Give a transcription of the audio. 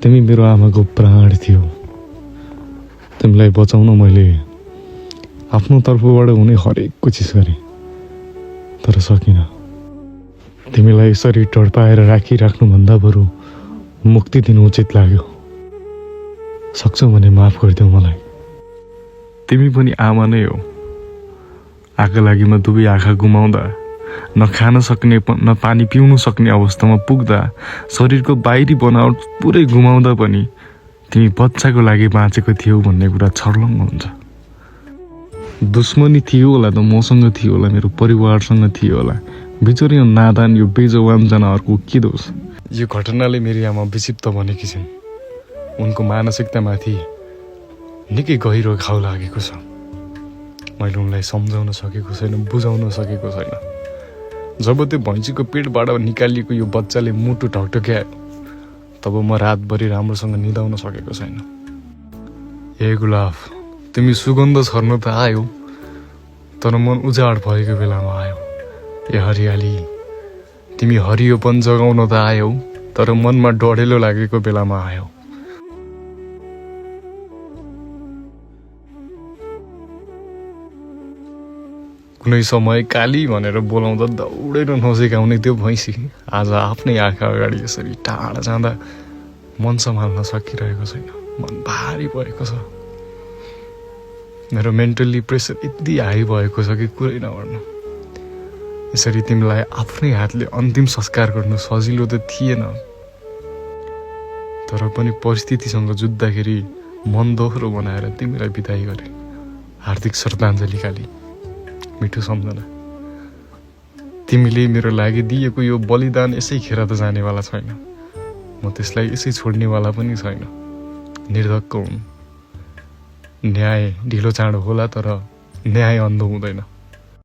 तिमी मेरो आमाको प्राण थियो। तिमीलाई बचाउन मैले आफ्नो तर्फबाट हुने हरेक कोसिस गरेँ, तर सकिनँ। तिमीलाई यसरी टड्पाएर राखिराख्नुभन्दा बरु मुक्ति दिनु उचित लाग्यो। सक्छौ भने माफ गरिदेऊ मलाई। तिमी पनि आमा नै हो। आँखा लागिमा दुवै आँखा गुमाउँदा, न खान सक्ने न पानी पिउन सक्ने अवस्थामा पुग्दा, शरीरको बाहिरी बनावट पुरै गुमाउँदा पनि तिमी बच्चाको लागि बाँचेको थियौ भन्ने कुरा छर्लङ्ग हुन्छ। दुश्मनी थियो होला त मसँग थियो होला, मेरो परिवारसँग थियो होला। बिचरी यो नादान यो बेजवान जनावरको के दोष? यो घटनाले मेरी आमा विक्षिप्त बनेकी छिन्। उनको मानसिकतामाथि निकै गहिरो घाउ लागेको छ। मैले उनलाई सम्झाउन सकेको छैन, बुझाउन सकेको छैन। जब त्यो भैँसीको पेटबाट निकालिएको यो बच्चाले मुटु ढकढक्यायो, तब म रातभरि राम्रोसँग निदाउन सकेको छैन। ए गुलाब, तिमी सुगन्ध छर्न त आयो, तर मन उजाड भएको बेलामा आयो। ए हरियाली, तिमी हरियोपन जगाउन त आयौ, तर मनमा डढेलो लागेको बेलामा आयौ। कुनै समय काली भनेर बोलाउँदा दौडेर नजिकाउने त्यो भैँसी आज आफ्नै आँखा अगाडि यसरी टाढा जाँदा मन सम्हाल्न सकिरहेको छैन। मन भारी भएको छ। मेरो मेन्टल्ली प्रेसर यति हाई भएको छ कि कुरै नगर्नु। यसरी तिमीलाई आफ्नै हातले अन्तिम संस्कार गर्नु सजिलो त थिएन, तर पनि परिस्थितिसँग जुझ्दाखेरि मन दोहोरो बनाएर तिमीलाई बिदाई गरे। हार्दिक श्रद्धाञ्जली काली, मिठो सम्झना। तिमीले मेरो लागि दिएको यो बलिदान यसै खेर त जानेवाला छैन। म त्यसलाई यसै छोड्नेवाला पनि छैन। निर्धक्क हुन्। न्याय ढिलो चाँडो होला, तर न्याय अन्ध हुँदैन।